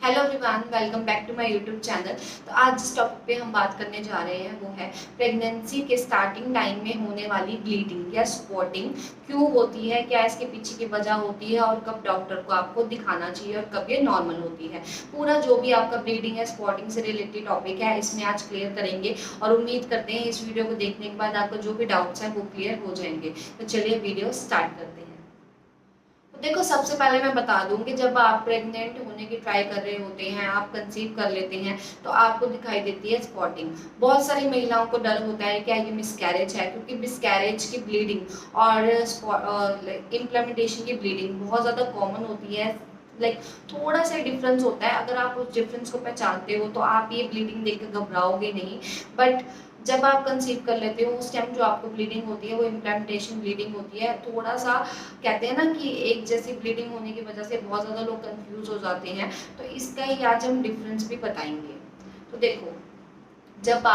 Hello everyone, welcome back to my YouTube channel. तो आज जिस टॉपिक पे हम बात करने जा रहे हैं वो है प्रेगनेंसी के स्टार्टिंग टाइम में होने वाली ब्लीडिंग या स्पॉटिंग। क्यों होती है, क्या इसके पीछे की वजह होती है और कब डॉक्टर को आपको दिखाना चाहिए और कब ये नॉर्मल होती है। पूरा जो भी आपका ब्लीडिंग या स्पॉटिंग से रिलेटेड टॉपिक है इसमें आज क्लियर करेंगे और उम्मीद करते हैं इस वीडियो को देखने के बाद आपको जो भी डाउट्स हैं वो क्लियर हो जाएंगे। तो चलिए वीडियो स्टार्ट करते हैं। तो देखो, सबसे पहले मैं बता दूं कि जब आप प्रेग्नेंट होने की ट्राई कर रहे होते हैं, आप कंसीव कर लेते हैं, तो आपको दिखाई देती है स्पॉटिंग। बहुत सारी महिलाओं को डर होता है क्या ये मिसकैरेज है, क्योंकि मिसकैरेज की ब्लीडिंग और इम्प्लीमेंटेशन की ब्लीडिंग बहुत ज़्यादा कॉमन होती है। लाइक थोड़ा सा डिफरेंस होता है। अगर आप उस डिफरेंस को पहचानते हो तो आप ये ब्लीडिंग देख कर घबराओगे नहीं। बट जब आप कंसीव कर लेते हो उस टाइम जो आपको ब्लीडिंग होती है वो इम्प्लीमेंटेशन ब्लीडिंग होती है। थोड़ा सा कहते हैं ना कि एक जैसी ब्लीडिंग होने की वजह से बहुत ज़्यादा लोग कंफ्यूज हो जाते हैं। तो इसका ही आज हम डिफरेंस भी बताएंगे। तो देखो, जब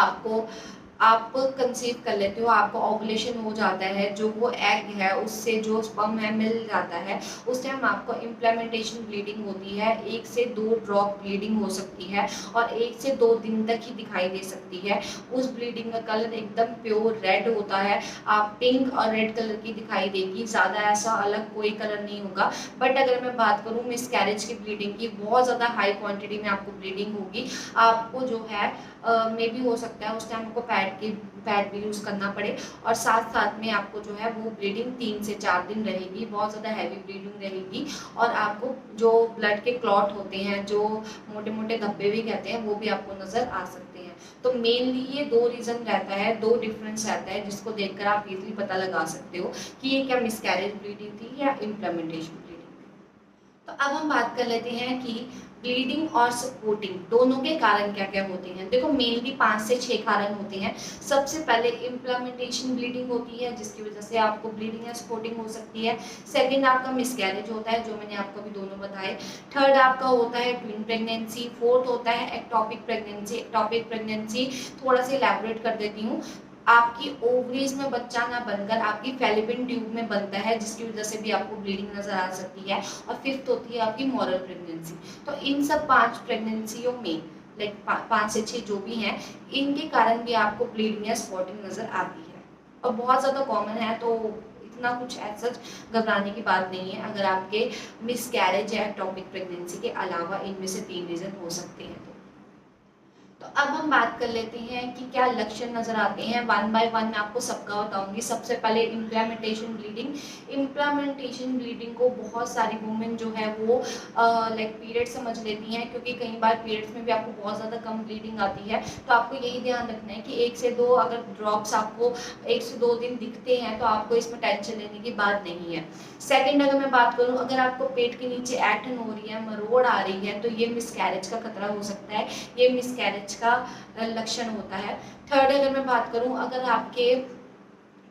आप कंसीव कर लेते हो, आपको ओवुलेशन हो जाता है, जो वो एग है उससे जो स्पर्म है मिल जाता है, उस टाइम आपको इम्प्लीमेंटेशन ब्लीडिंग होती है। 1 से 2 ड्रॉप ब्लीडिंग हो सकती है और 1 से 2 दिन तक ही दिखाई दे सकती है। उस ब्लीडिंग का कलर एकदम प्योर रेड होता है। आप पिंक और रेड कलर की दिखाई देगी, ज़्यादा ऐसा अलग कोई कलर नहीं होगा। बट अगर मैं बात करूँ मिसकैरेज की ब्लीडिंग की, बहुत ज़्यादा हाई क्वांटिटी में आपको ब्लीडिंग होगी। आपको जो है मे भी हो सकता है उस टाइम आपको पैड भी यूज़ करना पड़े और साथ साथ में आपको जो है वो ब्लीडिंग 3 से 4 दिन रहेगी, बहुत ज़्यादा हैवी ब्लीडिंग रहेगी। और आपको जो ब्लड के क्लॉट होते हैं, जो मोटे मोटे धब्बे भी कहते हैं, वो भी आपको नज़र आ सकते हैं। तो मेनली ये 2 रीज़न रहता है, 2 डिफरेंस रहता है, जिसको देखकर आप इजीली पता लगा सकते हो कि ये क्या मिसकैरेज ब्लीडिंग थी या इम्प्लीमेंटेशन ब्लीडिंग। तो अब हम बात कर लेते हैं कि ब्लीडिंग और सपोर्टिंग दोनों के कारण क्या क्या होते हैं। देखो, मेनली 5 से 6 कारण होते हैं। सबसे पहले इम्प्लीमेंटेशन ब्लीडिंग होती है, जिसकी वजह से आपको ब्लीडिंग या सपोर्टिंग हो सकती है। सेकंड आपका मिसकैरेज होता है, जो मैंने आपको अभी दोनों बताए। थर्ड आपका होता है ट्विन प्रेगनेंसी। फोर्थ होता है एक्टोपिक प्रेगनेंसी। एक्टोपिक प्रेगनेंसी थोड़ा सा इलैबोरेट कर देती हूँ। आपकी ओवरीज में बच्चा ना बनकर आपकी फैलोपियन ट्यूब में बनता है, जिसकी वजह से भी आपको ब्लीडिंग नजर आ सकती है। और फिफ्थ होती है आपकी मॉरल प्रेगनेंसी। तो इन सब 5 प्रेगनेंसियों में लाइक 5 से 6 जो भी हैं, इनके कारण भी आपको ब्लीडिंग या स्पॉटिंग नजर आती है और बहुत ज़्यादा कॉमन है। तो इतना कुछ ऐसा घबराने की बात नहीं है। अगर आपके मिसकैरेज या एक्टोपिक प्रेगनेंसी के अलावा इनमें से 3 रीज़न हो सकते हैं तो अब हम बात कर लेते हैं कि क्या लक्षण नजर आते हैं। वन बाय वन मैं आपको सबका बताऊंगी। सबसे पहले इम्प्लीमेंटेशन ब्लीडिंग। इम्प्लीमेंटेशन ब्लीडिंग को बहुत सारी वुमेन जो है वो लाइक पीरियड समझ लेती हैं, क्योंकि कई बार पीरियड्स में भी आपको बहुत ज़्यादा कम ब्लीडिंग आती है। तो आपको यही ध्यान रखना है कि 1 से 2 अगर ड्रॉप्स आपको 1 से 2 दिन दिखते हैं तो आपको इसमें टेंशन लेने की बात नहीं है। सेकंड, अगर मैं बात करूं, अगर आपको पेट के नीचे ऐंठन हो रही है, मरोड़ आ रही है, तो ये मिसकैरेज का खतरा हो सकता है। ये मिसकैरेज का लक्षण होता है। थर्ड, अगर मैं बात करूं, अगर आपके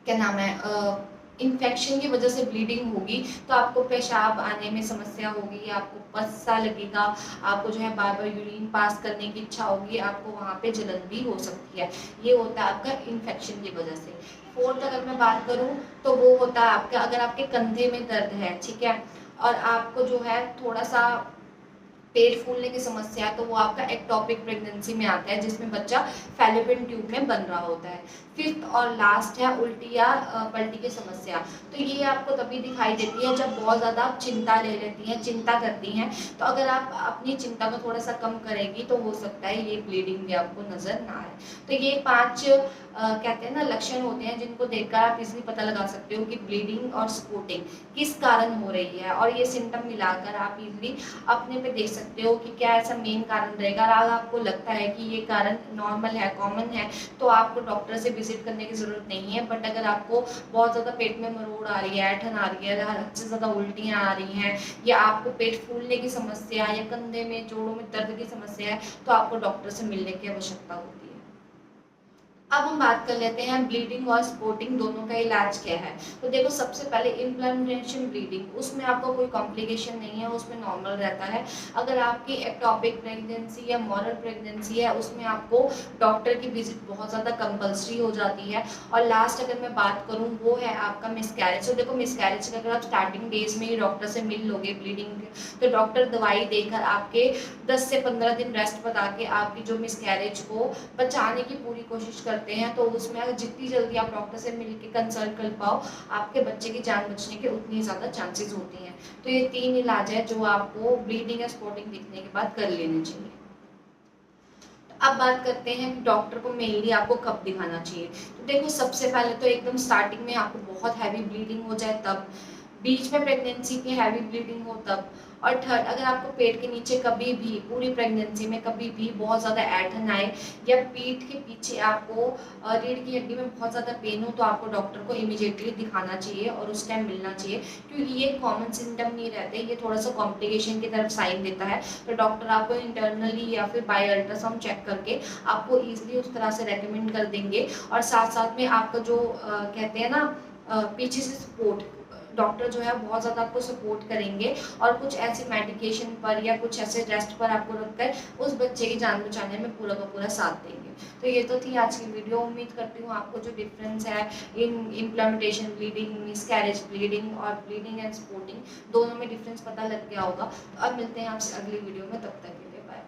क्या नाम है इन्फेक्शन की वजह से ब्लीडिंग होगी, तो आपको पेशाब आने में समस्या होगी, आपको पस सा लगेगा, आपको जो है बार बार यूरिन पास करने की इच्छा होगी, आपको वहाँ पे जलन भी हो सकती है। ये होता है आपका इन्फेक्शन की वजह से। फोर्थ, अगर मैं बात करूँ तो वो होता है आपका, अगर आपके कंधे में दर्द है, ठीक है, और आपको जो है थोड़ा सा पेट फूलने की समस्या, तो वो आपका एक्टोपिक प्रेगनेंसी में आता है, जिसमें बच्चा फैलोपियन ट्यूब में बन रहा होता है। फिफ्थ और लास्ट है उल्टी या पलटी की समस्या। तो ये आपको तभी दिखाई देती है जब बहुत ज़्यादा आप चिंता ले लेती हैं, चिंता करती हैं। तो अगर आप अपनी चिंता को थोड़ा सा कम करेगी तो हो सकता है ये ब्लीडिंग भी आपको नज़र ना आए। तो ये 5 कहते हैं ना लक्षण होते हैं, जिनको देखकर आप इजीली पता लगा सकते हो कि ब्लीडिंग और स्पॉटिंग किस कारण हो रही है। और ये सिम्टम मिलाकर आप इजीली अपने पे देख सकते हो कि क्या ऐसा मेन कारण रहेगा। अगर आपको लगता है कि ये कारण नॉर्मल है, कॉमन है, तो आपको डॉक्टर से विजिट करने की ज़रूरत नहीं है। बट अगर आपको बहुत ज़्यादा पेट में मरोड़ आ रही है, ऐंठन आ रही है, हद से ज़्यादा उल्टियाँ आ रही हैं, या आपको पेट फूलने की समस्या या कंधे में जोड़ों में दर्द की समस्या है, तो आपको डॉक्टर से मिलने की आवश्यकता होती है। अब हम बात कर लेते हैं ब्लीडिंग और स्पॉटिंग दोनों का इलाज क्या है। तो देखो सबसे पहले इन्फ्लेमेशन ब्लीडिंग, उसमें आपको कोई कॉम्प्लिकेशन नहीं है, उसमें नॉर्मल रहता है। अगर आपकी एक्टोपिक प्रेगनेंसी या मॉरल प्रेगनेंसी है उसमें आपको डॉक्टर की विजिट बहुत ज़्यादा कंपल्सरी हो जाती है। और लास्ट अगर मैं बात करूँ वो है आपका मिसकैरेज। तो देखो मिसकैरेज का अगर आप स्टार्टिंग डेज में ही डॉक्टर से मिल लोगे ब्लीडिंग तो डॉक्टर दवाई देकर आपके 10 से 15 दिन रेस्ट बता के आपकी जो मिसकैरेज को बचाने की पूरी कोशिश करते हैं। तो उसमें अगर जितनी जल्दी आप डॉक्टर से मिलकर कंसल्ट कर पाओ आपके बच्चे की जान बचने के उतनी ज़्यादा चांसेस होती हैं। तो ये 3 इलाज है जो आपको ब्लीडिंग या स्पॉटिंग दिखने के बाद कर लेने चाहिए। अब बात करते हैं कि डॉक्टर को मेनली आपको कब दिखाना चाहिए। तो देखो सबसे पहले तो एकदम स्टार्टिंग में आपको बहुत हैवी ब्लीडिंग हो जाए तब, बीच में प्रेगनेंसी की हैवी ब्लीडिंग हो तब, और थर्ड अगर आपको पेट के नीचे कभी भी पूरी प्रेगनेंसी में कभी भी बहुत ज़्यादा ऐंठन आए या पीठ के पीछे आपको रीढ़ की हड्डी में बहुत ज़्यादा पेन हो तो आपको डॉक्टर को इमीडिएटली दिखाना चाहिए और उस टाइम मिलना चाहिए, क्योंकि ये कॉमन सिम्टम नहीं रहते, ये थोड़ा सा कॉम्प्लिकेशन की तरफ साइन देता है। तो डॉक्टर आपको इंटरनली या फिर बाय अल्ट्रासाउंड चेक करके आपको ईजिली उस तरह से रेकमेंड कर देंगे। और साथ साथ में आपका जो कहते हैं ना पीछे से सपोर्ट, डॉक्टर जो है बहुत ज़्यादा आपको सपोर्ट करेंगे और कुछ ऐसी मेडिकेशन पर या कुछ ऐसे रेस्ट पर आपको रखकर उस बच्चे की जान बचाने में पूरा का पूरा साथ देंगे। तो ये तो थी आज की वीडियो। उम्मीद करती हूँ आपको जो डिफरेंस है इन इम्प्लामेंटेशन ब्लीडिंग, मिसकैरेज ब्लीडिंग और ब्लीडिंग एंड स्पॉटिंग दोनों में डिफरेंस पता लग गया होगा। तो अब मिलते हैं आपसे अगली वीडियो में, तब तक के लिए बाय।